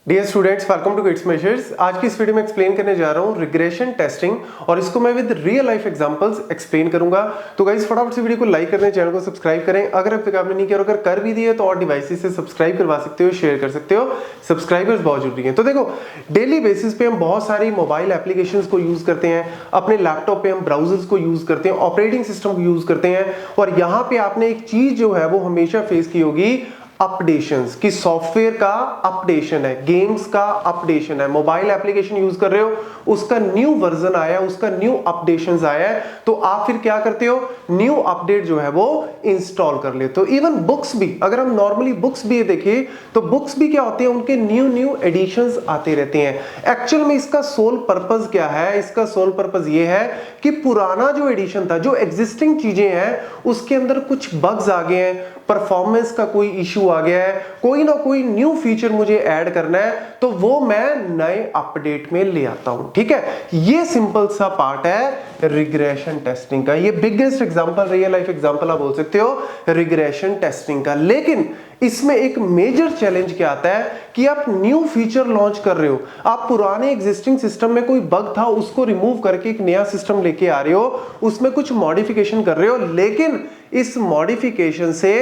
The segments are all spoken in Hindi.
Dear students, welcome to kids measures. आज की इस वीडियो में एक्सप्लेन करने जा रहा हूँ रिग्रेशन टेस्टिंग और इसको मैं with real life examples explain करूंगा। तो गाइस फटाफट से वीडियो को लाइक कर दें, चैनल को सब्सक्राइब करें अगर अब तक आपने नहीं किया, और अगर कर भी दिए तो और डिवाइसेस से सब्सक्राइब करवा सकते हो, शेयर कर सकते हो। सब्सक्राइबर्स बहुत जरूरी है। तो देखो, डेली बेसिस पे हम बहुत सारी मोबाइल एप्लीकेशंस को यूज करते हैं, अपने लैपटॉप पे हम ब्राउजर्स को यूज करते हैं, ऑपरेटिंग सिस्टम को यूज करते हैं, और यहाँ पे आपने एक चीज जो है वो हमेशा फेस की होगी, अपडेशंस की। सॉफ्टवेयर का अपडेशन है, गेम्स का अपडेशन है, मोबाइल एप्लीकेशन यूज कर रहे हो, उसका न्यू वर्जन आया, उसका न्यू अपडेशंस आया है, तो आप फिर क्या करते हो, न्यू अपडेट जो है वो इंस्टॉल कर लेते हो। इवन बुक्स भी, अगर हम नॉर्मली बुक्स भी देखें तो बुक्स भी क्या होते हैं, उनके न्यू एडिशंस आते रहते हैं। एक्चुअल में इसका सोल पर्पस क्या है? इसका सोल पर्पस ये है कि पुराना जो एडिशन था, जो एग्जिस्टिंग चीजें हैं, उसके अंदर कुछ बग्स आ गए हैं, परफॉर्मेंस का कोई इशू आ गया है, कोई ना कोई न्यू फीचर मुझे ऐड करना है, तो वो मैं नए अपडेट में ले आता हूं। ठीक है, ये सिंपल सा पार्ट है रिग्रेशन टेस्टिंग का। ये biggest example, real life example आप बोल सकते हो रिग्रेशन टेस्टिंग का। लेकिन इसमें एक मेजर चैलेंज क्या आता है कि आप न्यू फीचर लॉन्च कर रहे हो, आप पुराने एग्जिस्टिंग सिस्टम में कोई बग था उसको रिमूव करके एक नया सिस्टम लेके आ रहे हो, उसमें कुछ मॉडिफिकेशन कर रहे हो, लेकिन इस मॉडिफिकेशन से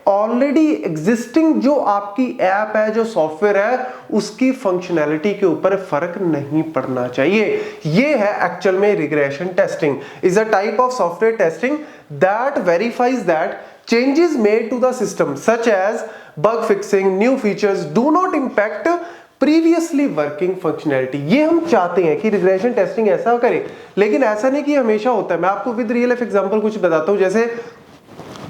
ऑलरेडी एग्जिस्टिंग जो आपकी ऐप है, जो सॉफ्टवेयर है, उसकी फंक्शनैलिटी के ऊपर फर्क नहीं पड़ना चाहिए। ये है एक्चुअल में regression testing. Is a type of software testing that verifies that changes made to the system such as bug fixing, new features do not impact previously working functionality। ये हम चाहते हैं कि रिग्रेशन टेस्टिंग ऐसा करे, लेकिन ऐसा नहीं कि हमेशा होता है। मैं आपको विद रियल लाइफ एग्जांपल कुछ बताता हूं। जैसे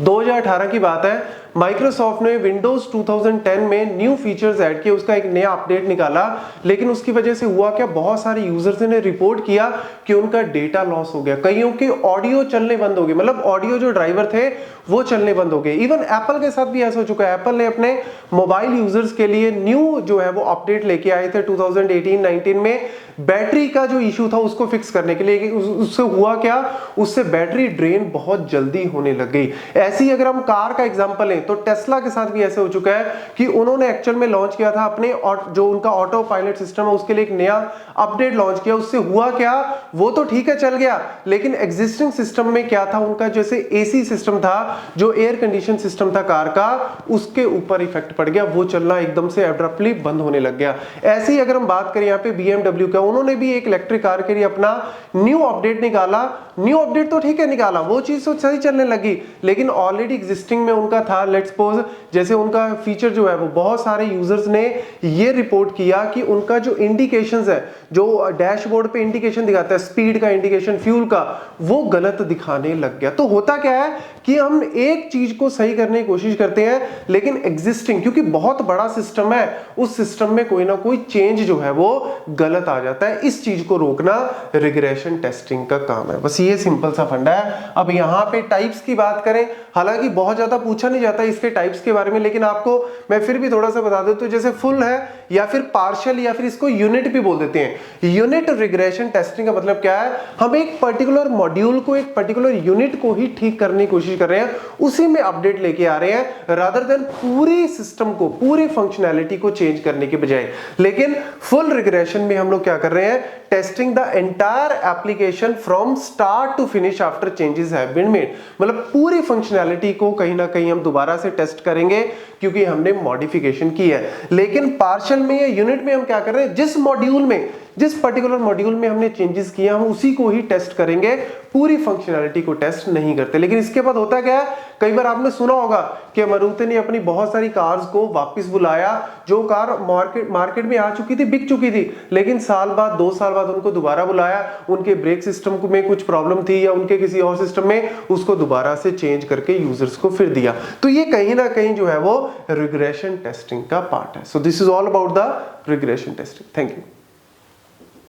2018 की बात है, माइक्रोसॉफ्ट ने विंडोज 2010 में न्यू फीचर्स ऐड किए, उसका एक नया अपडेट निकाला, लेकिन उसकी वजह से हुआ क्या, बहुत सारे यूजर्स ने रिपोर्ट किया कि उनका डेटा लॉस हो गया, कईयों के ऑडियो चलने बंद हो गए, मतलब ऑडियो जो ड्राइवर थे वो चलने बंद हो गए। इवन एप्पल के साथ भी ऐसा हो चुका है। एप्पल ने अपने मोबाइल यूजर्स के लिए न्यू जो है वो अपडेट लेके आए थे 2018-19 में, बैटरी का जो इशू था उसको फिक्स करने के लिए। उससे हुआ क्या, उससे बैटरी ड्रेन बहुत जल्दी होने लग गई। ऐसी अगर हम कार का एग्जांपल लें तो टेस्ला के साथ भी ऐसे हो चुका है कि उन्होंने एक्चुअल में लॉन्च किया था अपने जो उनका ऑटो पायलट सिस्टम है, उसके लिए एक नया अपडेट लॉन्च किया। उससे हुआ क्या, वो तो ठीक है चल गया, लेकिन एग्जिस्टिंग सिस्टम में क्या था उनका, जैसे एसी सिस्टम था, जो एयर कंडीशन सिस्टम था कार का, उसके ऊपर इफेक्ट पड़ गया, वो चलना एकदम से एब्रप्टली बंद होने लग गया। ऐसे ही अगर हम बात करें यहाँ पे BMW का, उन्होंने भी एक इलेक्ट्रिक कार के लिए अपना न्यू अपडेट निकाला। न्यू अपडेट तो ठीक है निकाला, वो चीज तो सही चलने लगी, लेकिन ऑलरेडी एग्जिस्टिंग में उनका था, लेट्स सपोज जैसे उनका फीचर जो है वो बहुत सारे यूजर्स ने ये रिपोर्ट किया कि उनका जो इंडिकेशंस है, जो डैशबोर्ड पे इंडिकेशन दिखाता है, स्पीड का इंडिकेशन, फ्यूल का, वो गलत दिखाने लग गया। तो होता क्या है कि हम एक चीज को सही करने की कोशिश करते हैं, लेकिन एग्जिस्टिंग, क्योंकि बहुत बड़ा सिस्टम है, उस सिस्टम में कोई ना कोई चेंज जो है वो गलत आ जाता है। इस चीज को रोकना रिग्रेशन टेस्टिंग का काम है। बस ये सिंपल सा फंडा है। अब यहाँ पे टाइप्स की बात करें, हालांकि बहुत ज्यादा पूछा नहीं जाता इसके टाइप्स के बारे में, लेकिन आपको मैं फिर भी थोड़ा सा बता देता हूं। जैसे फुल है, या फिर पार्शियल, या फिर इसको यूनिट भी बोल देते हैं। यूनिट रिग्रेशन टेस्टिंग का मतलब क्या है, हम एक पर्टिकुलर मॉड्यूल को, एक पर्टिकुलर यूनिट को ही ठीक करने की कोशिश कर रहे हैं, उसी में अपडेट लेके आ रहे हैं, रादर देन पूरी सिस्टम को, पूरी फंक्शनैलिटी को चेंज करने के बजाय। लेकिन फुल रिग्रेशन में हम लोग क्या कर रहे हैं, testing the entire application from start to finish after changes have been made. मतलब पूरी फंक्शनैलिटी को कहीं ना कहीं हम दोबारा से टेस्ट करेंगे क्योंकि हमने मॉडिफिकेशन की है। लेकिन पार्शियल में या यूनिट में हम क्या कर रहे हैं, जिस मॉड्यूल में, जिस पर्टिकुलर मॉड्यूल में हमने चेंजेस किया, हम उसी को ही टेस्ट करेंगे, पूरी फंक्शनैलिटी को टेस्ट नहीं करते। लेकिन इसके बाद होता क्या है, कई बार आपने सुना होगा कि मारुति ने अपनी बहुत सारी कार्स को वापस बुलाया, जो कार मार्केट में आ चुकी थी, बिक चुकी थी, लेकिन साल बाद, 2 साल बाद उनको दोबारा बुलाया, उनके ब्रेक सिस्टम में कुछ प्रॉब्लम थी या उनके किसी और सिस्टम में, उसको दोबारा से चेंज करके यूजर्स को फिर दिया। तो ये कहीं ना कहीं जो है वो रिग्रेशन टेस्टिंग का पार्ट है। So this is all about the regression testing. Thank you.